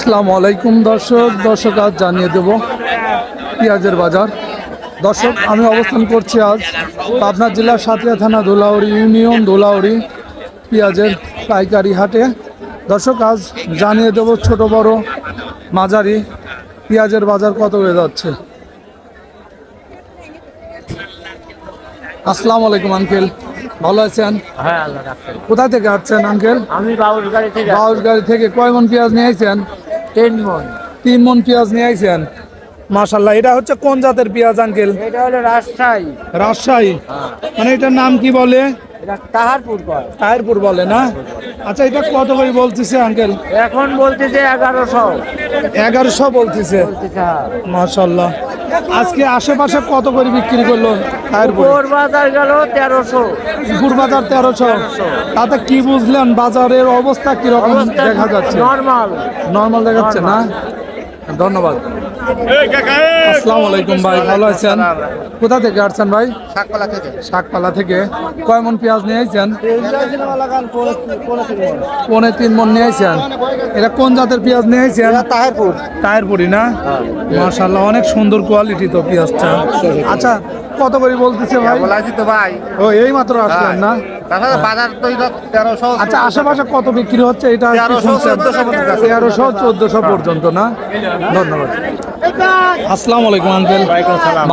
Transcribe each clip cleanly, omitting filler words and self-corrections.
আসসালামু আলাইকুম দর্শক আজ জানিয়ে দেব পেঁয়াজের বাজার। দর্শক আমি অবস্থান করছি আজ পাবনা জেলার সাতিয়া থানা ধুলাউড়ি ইউনিয়ন ধুলাউড়ি পেঁয়াজের পাইকারি হাটে। দর্শক আজ জানিয়ে দেব ছোট বড় মাঝারি পেঁয়াজের বাজার কত হয়ে যাচ্ছে। আসসালামু আলাইকুম আঙ্কেল, ভালো আছেন? হ্যাঁ, আল্লাহ রাখছেন। কোথা থেকে আসছেন আঙ্কেল? আমি বাউশগাড়ি থেকে বাউশগাড়ি থেকে। কয় মন পেঁয়াজ নিয়ে আইছেন? 10 মণ। 3 মন পেঁয়াজ নিয়ে আইছেন। মাশাআল্লাহ, এটা হচ্ছে কোন জাতের পেঁয়াজ আঙ্কেল? এটা হলো রাজশাহী। রাজশাহী, মানে এটার নাম কি বলে? এটা তাহারপুর কয়। তাহিরপুর বলে না? আচ্ছা, এটা কত করে বলতেছে আঙ্কেল? এখন বলতেছে 1100 1100 বলতেছে। হ্যাঁ। মাশাআল্লাহ, আজকে আশেপাশে কত করে বিক্রি করলো তাহিরপুর? উপর বাজার গেল 1300। পুকুর বাজার 1300। তাতে কি বুঝলেন বাজারের অবস্থা কিরকম দেখা যাচ্ছে? নর্মাল দেখাচ্ছে না? ধন্যবাদ। আসসালামু আলাইকুম ভাই, ভালো আছেন? কোথা থেকে আসছেন ভাই? শাকপালা থেকে। শাকপালা থেকে। কয় মন পেঁয়াজ নিয়ে আইছেন? 3.5 মন নিয়ে আইছেন। এটা কোন জাতের পেঁয়াজ নিয়ে আইছেন? তাহারপুর। তাহিরপুরি না? মাশাআল্লাহ, অনেক সুন্দর কোয়ালিটি তো পেঁয়াজটা। আচ্ছা, কত করে বলতেছে ভাই? বলাছি তো ভাই। ও এই মাত্র আসলেন না? তাছাড়া বাজার তো 1300। আচ্ছা, আশেপাশে কত বিক্রি হচ্ছে এটা? 1300 1400 পর্যন্ত না? ধন্যবাদ। আসসালামু আলাইকুম আঙ্কেল,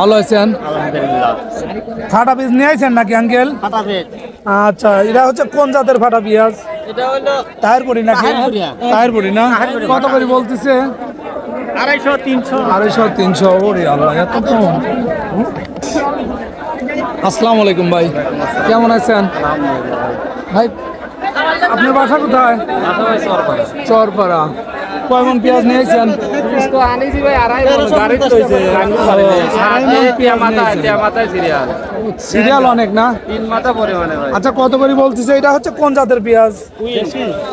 ভালো আছেন? আলহামদুলিল্লাহ। ফাটা বীজ নিয়ে আইছেন নাকি আঙ্কেল? ফাটাফেট। আচ্ছা, এটা হচ্ছে কোন জাতের ফাটা পেঁয়াজ? এটা হলো তাহিরপুরি নাকি? তাহিরপুরি না? কত করে বলতেছে? 250 300। 250 300। ওরে আল্লাহ, এত কম! আসসালামু আলাইকুম ভাই, কেমন আছেন ভাই? আপনার বাসা কোথায়? চরপাড়া। কয় মন পেঁয়াজ নিয়েছেন? সিরিয়াল অনেক না? আচ্ছা, কত করে বলতেছে? এটা হচ্ছে কোন জাতের পেঁয়াজ?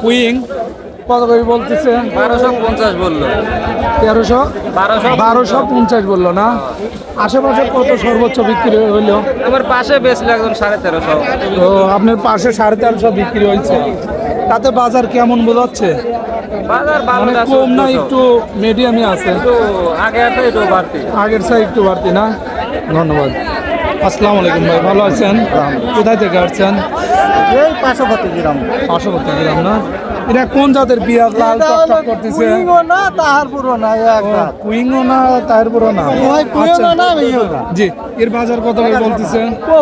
কুইং। কত করে বলতেছে? 1250 বললো। 1300 1250 বললো না? আশেপাশে কত সর্বোচ্চ বিক্রি হইলো? আমার পাশে বেচলো একজন 1350। তো আপনার পাশে 1350 বিক্রি হয়েছে। তাতে বাজার কেমন বোঝাচ্ছে? বাজার মানে কম না, একটু মিডিয়ামই আছে? আগে একটু বাড়তি। আগের চাই একটু বাড়তি না? ধন্যবাদ। আসসালামু আলাইকুম ভাই, ভালো আছেন? কোথায় থেকে আসছেন? এই পার্শ্ববর্তী গ্রাম। পার্শ্ববর্তী গ্রাম না? এটা কোন জাতের পেঁয়াজ লাল টকটক করতেছে? না তাহারপুরও না, কুইংও না তাহিরপুরও না? আচ্ছা। জি, এর বাজার কত করে বলতেছে?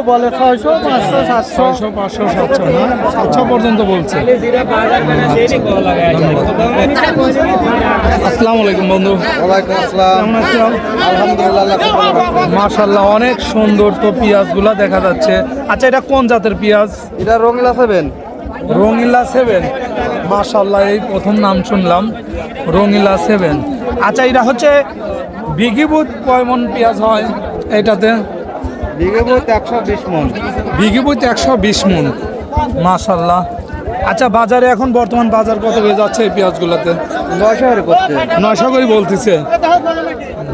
বলে 600 500 700। 600 500 700 না? 700 পর্যন্ত বলছে। আসসালামু আলাইকুম বন্ধু। ওয়ালাইকুম আসসালাম। কেমন আছেন? আলহামদুলিল্লাহ। মাশাআল্লাহ, অনেক সুন্দর তো পেঁয়াজগুলা দেখা যাচ্ছে। আচ্ছা, এটা কোন জাতের পেঁয়াজ? এটা রঙিলা 7। রঙিলা 7। মাশাআল্লাহ, এই প্রথম নাম শুনলাম, রঙিলা 7। আচ্ছা, এটা হচ্ছে বিঘিভূত কয় মন পেঁয়াজ হয় এটাতে? বিঘাপতি 120 মণ। বিঘিভূত 120 মন। মাশাআল্লাহ। আচ্ছা, বাজারে এখন বর্তমান বাজার কত হয়ে যাচ্ছে এই পেঁয়াজগুলোতে? 900 করে করতে। 900 করে বলতেছে।